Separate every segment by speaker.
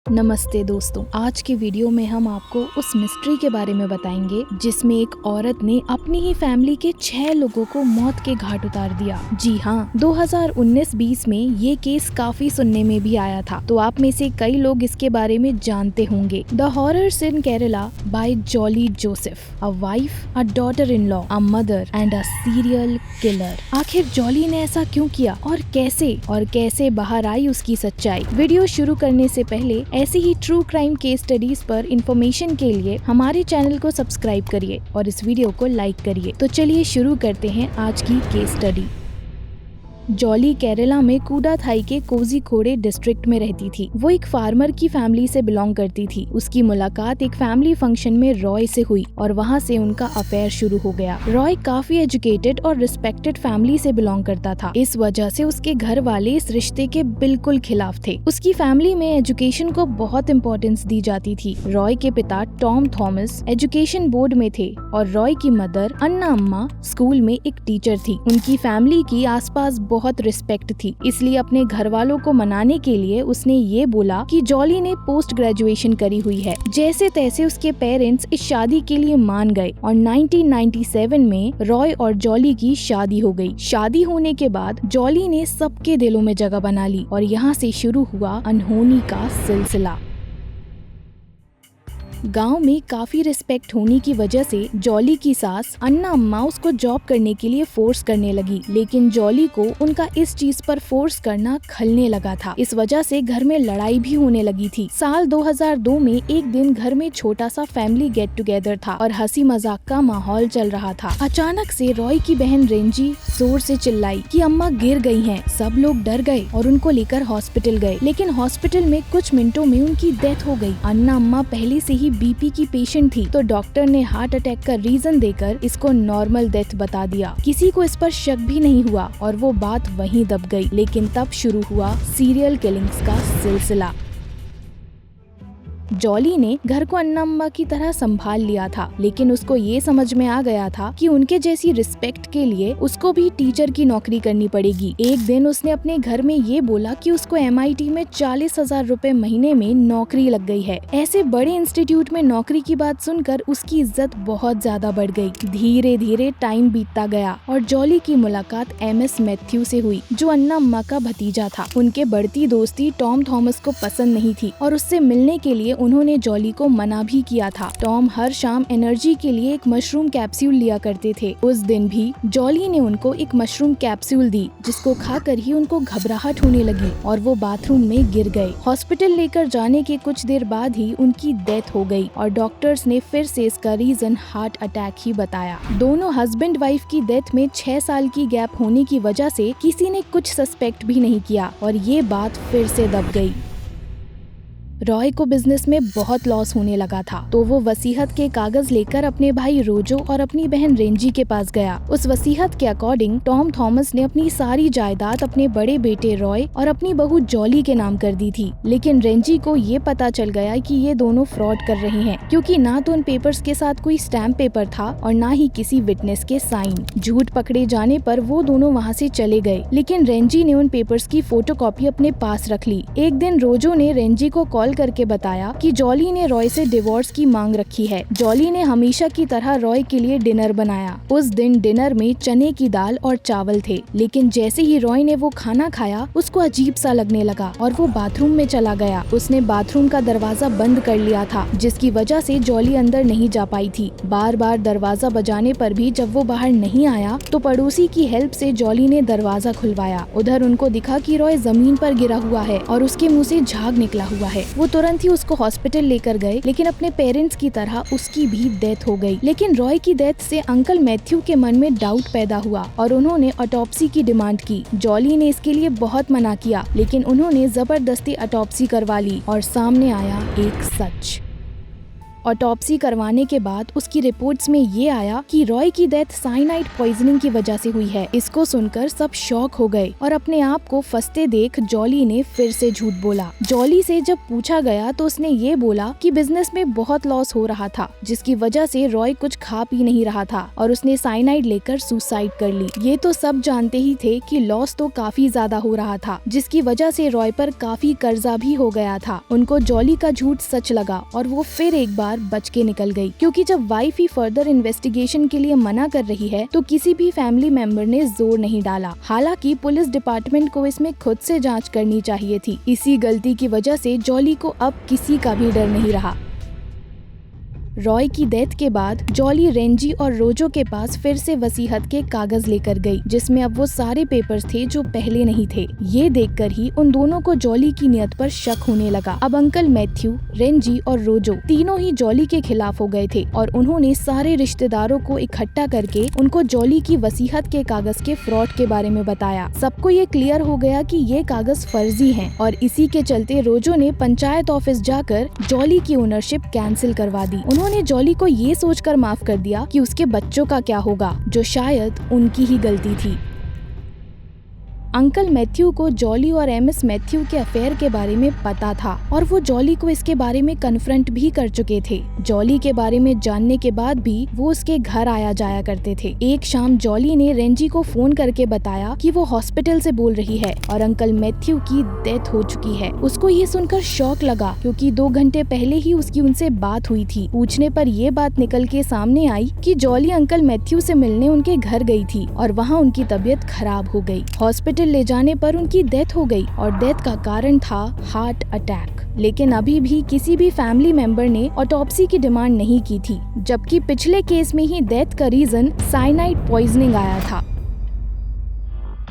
Speaker 1: नमस्ते दोस्तों, आज के वीडियो में हम आपको उस मिस्ट्री के बारे में बताएंगे जिसमें एक औरत ने अपनी ही फैमिली के 6 लोगों को मौत के घाट उतार दिया। जी हाँ, 2019-20 में ये केस काफी सुनने में भी आया था, तो आप में से कई लोग इसके बारे में जानते होंगे। The horrors in Kerala by Jolly Joseph, a wife, a daughter in law, a mother and a serial killer. आखिर जॉली ने ऐसा क्यों किया और कैसे बाहर आई उसकी सच्चाई। वीडियो शुरू करने से पहले ऐसी ही ट्रू क्राइम केस स्टडीज पर इंफॉर्मेशन के लिए हमारे चैनल को सब्सक्राइब करिए और इस वीडियो को लाइक करिए। तो चलिए शुरू करते हैं आज की केस स्टडी। जॉली केरला में कूडाथाई के कोझिकोडे डिस्ट्रिक्ट में रहती थी। वो एक फार्मर की फैमिली से बिलोंग करती थी। उसकी मुलाकात एक फैमिली फंक्शन में रॉय से हुई और वहाँ से उनका अफेयर शुरू हो गया। रॉय काफी एजुकेटेड और रिस्पेक्टेड फैमिली से बिलोंग करता था। इस वजह से उसके घर वाले इस रिश्ते के बिल्कुल खिलाफ थे। उसकी फैमिली में एजुकेशन को बहुत इम्पोर्टेंस दी जाती थी। रॉय के पिता टॉम थॉमस एजुकेशन बोर्ड में थे और रॉय की मदर अन्ना अम्मा स्कूल में एक टीचर थी। उनकी फैमिली की आसपास बहुत रिस्पेक्ट थी, इसलिए अपने घर वालों को मनाने के लिए उसने ये बोला कि जॉली ने पोस्ट ग्रेजुएशन करी हुई है। जैसे तैसे उसके पेरेंट्स इस शादी के लिए मान गए और 1997 में रॉय और जॉली की शादी हो गई। शादी होने के बाद जॉली ने सबके दिलों में जगह बना ली और यहाँ से शुरू हुआ अनहोनी का सिलसिला। गांव में काफी रिस्पेक्ट होने की वजह से जॉली की सास अन्ना अम्मा उसको जॉब करने के लिए फोर्स करने लगी, लेकिन जॉली को उनका इस चीज पर फोर्स करना खलने लगा था। इस वजह से घर में लड़ाई भी होने लगी थी। साल 2002 में एक दिन घर में छोटा सा फैमिली गेट टुगेदर था और हंसी मजाक का माहौल चल रहा था। अचानक से रॉय की बहन रेंजी जोर से चिल्लाई कि अम्मा गिर गई हैं। सब लोग डर गए और उनको लेकर हॉस्पिटल गए, लेकिन हॉस्पिटल में कुछ मिनटों में उनकी डेथ हो गई। अन्ना अम्मा पहले से ही बीपी की पेशेंट थी, तो डॉक्टर ने हार्ट अटैक का रीजन देकर इसको नॉर्मल डेथ बता दिया। किसी को इस पर शक भी नहीं हुआ और वो बात वहीं दब गई। लेकिन तब शुरू हुआ सीरियल किलिंग्स का सिलसिला। जॉली ने घर को अन्ना अम्मा की तरह संभाल लिया था, लेकिन उसको ये समझ में आ गया था कि उनके जैसी रिस्पेक्ट के लिए उसको भी टीचर की नौकरी करनी पड़ेगी। एक दिन उसने अपने घर में ये बोला कि उसको MIT में 40,000 रुपए महीने में नौकरी लग गई है। ऐसे बड़े इंस्टीट्यूट में नौकरी की बात सुनकर उसकी इज्जत बहुत ज्यादा बढ़ गई। धीरे धीरे टाइम बीतता गया और जॉली की मुलाकात MS मैथ्यू से हुई, जो अन्ना अम्मा का भतीजा था। उनके बढ़ती दोस्ती टॉम थॉमस को पसंद नहीं थी और उससे मिलने के लिए उन्होंने जॉली को मना भी किया था। टॉम हर शाम एनर्जी के लिए एक मशरूम कैप्सूल लिया करते थे। उस दिन भी जॉली ने उनको एक मशरूम कैप्सूल दी, जिसको खाकर ही उनको घबराहट होने लगी और वो बाथरूम में गिर गए। हॉस्पिटल लेकर जाने के कुछ देर बाद ही उनकी डेथ हो गई और डॉक्टर्स ने फिर से इसका रीजन हार्ट अटैक ही बताया। दोनों हस्बैंड वाइफ की डेथ में 6 साल की गैप होने की वजह से किसी ने कुछ सस्पेक्ट भी नहीं किया और ये बात फिर से दब गई। रॉय को बिजनेस में बहुत लॉस होने लगा था, तो वो वसीयत के कागज लेकर अपने भाई रोजो और अपनी बहन रेंजी के पास गया। उस वसीयत के अकॉर्डिंग टॉम थॉमस ने अपनी सारी जायदाद अपने बड़े बेटे रॉय और अपनी बहू जॉली के नाम कर दी थी। लेकिन रेंजी को ये पता चल गया कि ये दोनों फ्रॉड कर रहे हैं, क्योंकि ना तो उन पेपर्स के साथ कोई स्टैम्प पेपर था और ना ही किसी विटनेस के साइन। झूठ पकड़े जाने पर वो दोनों वहाँ से चले गए, लेकिन रेंजी ने उन पेपर्स की फोटोकॉपी अपने पास रख ली। एक दिन रोजो ने रेंजी को कॉल करके बताया कि जॉली ने रॉय से डिवोर्स की मांग रखी है। जॉली ने हमेशा की तरह रॉय के लिए डिनर बनाया। उस दिन डिनर में चने की दाल और चावल थे, लेकिन जैसे ही रॉय ने वो खाना खाया उसको अजीब सा लगने लगा और वो बाथरूम में चला गया। उसने बाथरूम का दरवाजा बंद कर लिया था, जिसकी वजह से जॉली अंदर नहीं जा पाई थी। बार बार दरवाजा बजाने पर भी जब वो बाहर नहीं आया तो पड़ोसी की हेल्प से जॉली ने दरवाजा खुलवाया। उधर उनको दिखा कि रॉय जमीन पर गिरा हुआ है और उसके मुंह से झाग निकला हुआ है। वो तुरंत ही उसको हॉस्पिटल लेकर गए, लेकिन अपने पेरेंट्स की तरह उसकी भी डेथ हो गई। लेकिन रॉय की डेथ से अंकल मैथ्यू के मन में डाउट पैदा हुआ और उन्होंने ऑटोप्सी की डिमांड की। जॉली ने इसके लिए बहुत मना किया, लेकिन उन्होंने जबरदस्ती ऑटोप्सी करवा ली और सामने आया एक सच। ऑटोप्सी करवाने के बाद उसकी रिपोर्ट्स में ये आया कि रॉय की डेथ साइनाइड पॉइजनिंग की वजह से हुई है। इसको सुनकर सब शॉक हो गए और अपने आप को फंसते देख जॉली ने फिर से झूठ बोला। जॉली से जब पूछा गया तो उसने ये बोला कि बिजनेस में बहुत लॉस हो रहा था, जिसकी वजह से रॉय कुछ खा पी नहीं रहा था और उसने साइनाइड लेकर सुसाइड कर ली। ये तो सब जानते ही थे कि लॉस तो काफी ज्यादा हो रहा था, जिसकी वजह से रॉय पर काफी कर्जा भी हो गया था। उनको जॉली का झूठ सच लगा और वो फिर एक बार बच के निकल गई, क्योंकि जब वाइफ ही फर्दर इन्वेस्टिगेशन के लिए मना कर रही है तो किसी भी फैमिली मेंबर ने जोर नहीं डाला। हालांकि पुलिस डिपार्टमेंट को इसमें खुद से जांच करनी चाहिए थी। इसी गलती की वजह से जॉली को अब किसी का भी डर नहीं रहा। रॉय की डेथ के बाद जॉली रेंजी और रोजो के पास फिर से वसीयत के कागज लेकर गई, जिसमें अब वो सारे पेपर्स थे जो पहले नहीं थे। ये देखकर ही उन दोनों को जॉली की नियत पर शक होने लगा। अब अंकल मैथ्यू, रेंजी और रोजो तीनों ही जॉली के खिलाफ हो गए थे और उन्होंने सारे रिश्तेदारों को इकट्ठा करके उनको जॉली की वसीयत के कागज के फ्रॉड के बारे में बताया। सबको ये क्लियर हो गया कि ये कागज फर्जी हैं और इसी के चलते रोजो ने पंचायत ऑफिस जाकर जॉली की ओनरशिप कैंसिल करवा दी। उन्होंने जॉली को ये सोचकर माफ कर दिया कि उसके बच्चों का क्या होगा, जो शायद उनकी ही गलती थी। अंकल मैथ्यू को जॉली और एमएस मैथ्यू के अफेयर के बारे में पता था और वो जॉली को इसके बारे में कन्फ्रंट भी कर चुके थे। जॉली के बारे में जानने के बाद भी वो उसके घर आया जाया करते थे। एक शाम जॉली ने रेंजी को फोन करके बताया कि वो हॉस्पिटल से बोल रही है और अंकल मैथ्यू की डेथ हो चुकी है। उसको ये सुनकर शॉक लगा, क्योंकि 2 घंटे पहले ही उसकी उनसे बात हुई थी। पूछने पर ये बात निकल के सामने आई कि जॉली अंकल मैथ्यू से मिलने उनके घर गई थी और वहाँ उनकी तबीयत खराब हो गई। हॉस्पिटल ले जाने पर उनकी डेथ हो गई और डेथ का कारण था हार्ट अटैक। लेकिन अभी भी किसी भी फैमिली मेंबर ने ऑटोप्सी की डिमांड नहीं की थी, जबकि पिछले केस में ही डेथ का रीजन साइनाइड पॉइजनिंग आया था।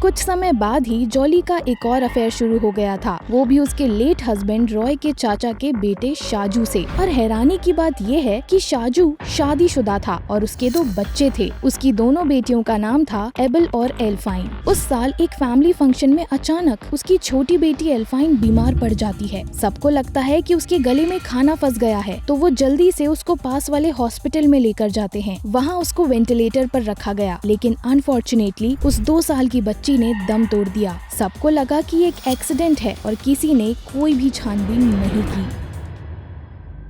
Speaker 1: कुछ समय बाद ही जॉली का एक और अफेयर शुरू हो गया था, वो भी उसके लेट हस्बैंड रॉय के चाचा के बेटे शाजू से। और हैरानी की बात ये है कि शाजू शादीशुदा था और उसके 2 बच्चे थे। उसकी दोनों बेटियों का नाम था एबल और एल्फाइन। उस साल एक फैमिली फंक्शन में अचानक उसकी छोटी बेटी एल्फाइन बीमार पड़ जाती है। सबको लगता है कि उसके गले में खाना फंस गया है, तो वो जल्दी से उसको पास वाले हॉस्पिटल में लेकर जाते हैं। वहाँ उसको वेंटिलेटर पर रखा गया, लेकिन अनफॉर्चुनेटली उस 2 साल की बच्ची ने दम तोड़ दिया। सबको लगा कि एक एक्सीडेंट है और किसी ने कोई भी छानबीन नहीं की।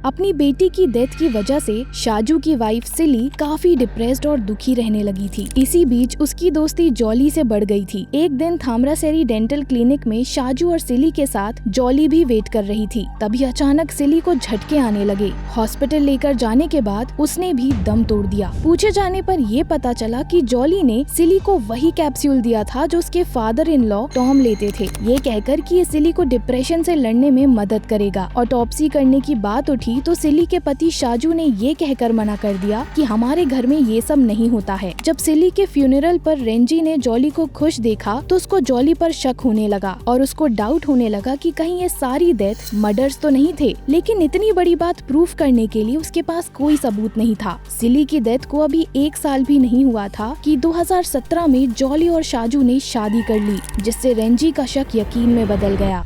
Speaker 1: अपनी बेटी की डेथ की वजह से शाजू की वाइफ सिली काफी डिप्रेस्ड और दुखी रहने लगी थी। इसी बीच उसकी दोस्ती जॉली से बढ़ गई थी। एक दिन थामरासेरी डेंटल क्लिनिक में शाजू और सिली के साथ जॉली भी वेट कर रही थी। तभी अचानक सिली को झटके आने लगे। हॉस्पिटल लेकर जाने के बाद उसने भी दम तोड़ दिया। पूछे जाने पर ये पता चला कि जॉली ने सिली को वही कैप्सूल दिया था जो उसके फादर इन लॉ टॉम लेते थे, ये कहकर कि ये सिली को डिप्रेशन से लड़ने में मदद करेगा। ऑटोप्सी करने की बात उठी तो सिली के पति शाजू ने ये कहकर मना कर दिया कि हमारे घर में ये सब नहीं होता है। जब सिली के फ्यूनरल पर रेंजी ने जॉली को खुश देखा तो उसको जॉली पर शक होने लगा और उसको डाउट होने लगा कि कहीं ये सारी डेथ मर्डर्स तो नहीं थे। लेकिन इतनी बड़ी बात प्रूफ करने के लिए उसके पास कोई सबूत नहीं था। सिली की डेथ को अभी 1 साल भी नहीं हुआ था कि 2017 में जॉली और शाजू ने शादी कर ली, जिससे रेंजी का शक यकीन में बदल गया।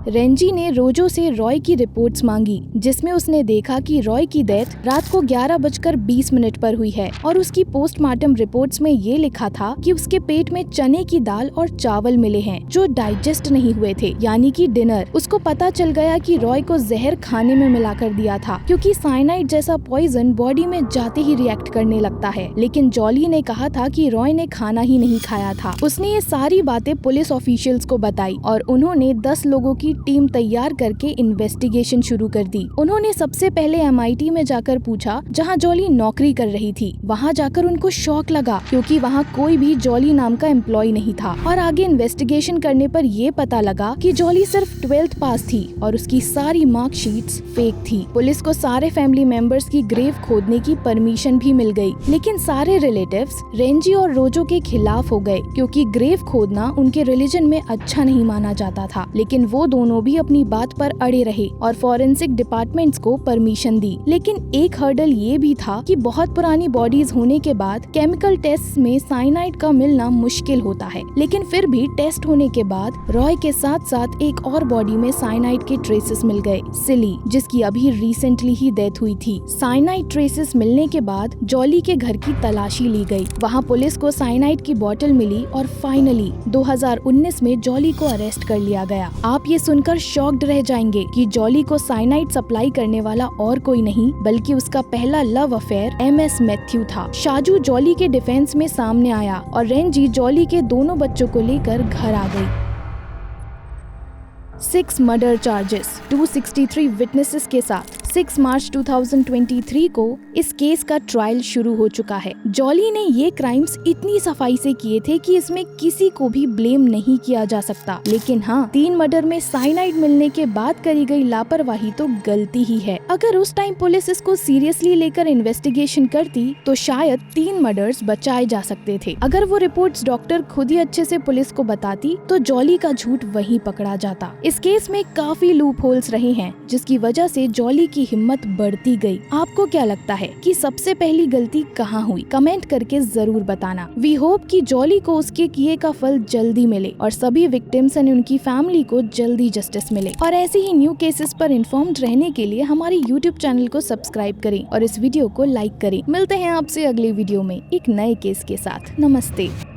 Speaker 1: रेंजी ने रोजो से रॉय की रिपोर्ट्स मांगी, जिसमें उसने देखा कि रॉय की डेथ रात को 11:20 पर हुई है और उसकी पोस्टमार्टम रिपोर्ट्स में ये लिखा था कि उसके पेट में चने की दाल और चावल मिले हैं जो डाइजेस्ट नहीं हुए थे, यानी कि डिनर। उसको पता चल गया कि रॉय को जहर खाने में मिलाकर दिया था, क्योंकि साइनाइड जैसा पॉइजन बॉडी में जाते ही रिएक्ट करने लगता है। लेकिन जॉली ने कहा था कि रॉय ने खाना ही नहीं खाया था। उसने ये सारी बातें पुलिस ऑफिशियल्स को बताई और उन्होंने 10 लोगों की टीम तैयार करके इन्वेस्टिगेशन शुरू कर दी। उन्होंने सबसे पहले MIT में जाकर पूछा, जहां जॉली नौकरी कर रही थी। वहां जाकर उनको शॉक लगा, क्योंकि वहां कोई भी जॉली नाम का एम्प्लॉय नहीं था। और आगे इन्वेस्टिगेशन करने पर ये पता लगा कि जॉली सिर्फ 12th पास थी और उसकी सारी मार्कशीट्स फेक थी। पुलिस को सारे फैमिली मेंबर्स की ग्रेव खोदने की परमिशन भी मिल गई, लेकिन सारे रिलेटिव्स रेंजी और रोजो के खिलाफ हो गए, क्योंकि ग्रेव खोदना उनके रिलीजन में अच्छा नहीं माना जाता था। लेकिन वो दोनों दोनों भी अपनी बात पर अड़े रहे और फॉरेंसिक डिपार्टमेंट्स को परमिशन दी। लेकिन एक हर्डल ये भी था कि बहुत पुरानी बॉडीज होने के बाद केमिकल टेस्ट में साइनाइड का मिलना मुश्किल होता है। लेकिन फिर भी टेस्ट होने के बाद रॉय के साथ साथ एक और बॉडी में साइनाइड के ट्रेसेस मिल गए, सिली, जिसकी अभी रिसेंटली ही डेथ हुई थी। साइनाइड ट्रेसेस मिलने के बाद जॉली के घर की तलाशी ली गई। वहाँ पुलिस को साइनाइड की बोतल मिली और फाइनली 2019 में जॉली को अरेस्ट कर लिया गया। आप ये सुनकर शॉक्ड रह जाएंगे कि जॉली को साइनाइड सप्लाई करने वाला और कोई नहीं बल्कि उसका पहला लव अफेयर MS मैथ्यू था। शाजू जॉली के डिफेंस में सामने आया और रेंजी जॉली के दोनों बच्चों को लेकर घर आ गई। 6 मर्डर चार्जेस, 263 विटनेसेस के साथ 6 मार्च 2023 को इस केस का ट्रायल शुरू हो चुका है। जॉली ने ये क्राइम्स इतनी सफाई से किए थे कि इसमें किसी को भी ब्लेम नहीं किया जा सकता। लेकिन हाँ, 3 मर्डर में साइनाइड मिलने के बाद करी गई लापरवाही तो गलती ही है। अगर उस टाइम पुलिस इसको सीरियसली लेकर इन्वेस्टिगेशन करती तो शायद 3 मर्डर्स बचाए जा सकते थे। अगर वो रिपोर्ट्स डॉक्टर खुद ही अच्छे से पुलिस को बताती तो जॉली का झूठ वहीं पकड़ा जाता। इस केस में काफी लूप होल्स रहे हैं जिसकी वजह से जॉली की हिम्मत बढ़ती गई। आपको क्या लगता है कि सबसे पहली गलती कहाँ हुई? कमेंट करके जरूर बताना। वी होप कि जॉली को उसके किए का फल जल्दी मिले और सभी विक्टिम्स एंड उनकी फैमिली को जल्दी जस्टिस मिले। और ऐसे ही न्यू केसेस पर इन्फॉर्म्ड रहने के लिए हमारे YouTube चैनल को सब्सक्राइब करें और इस वीडियो को लाइक करें। मिलते हैं आपसे अगले वीडियो में एक नए केस के साथ। नमस्ते।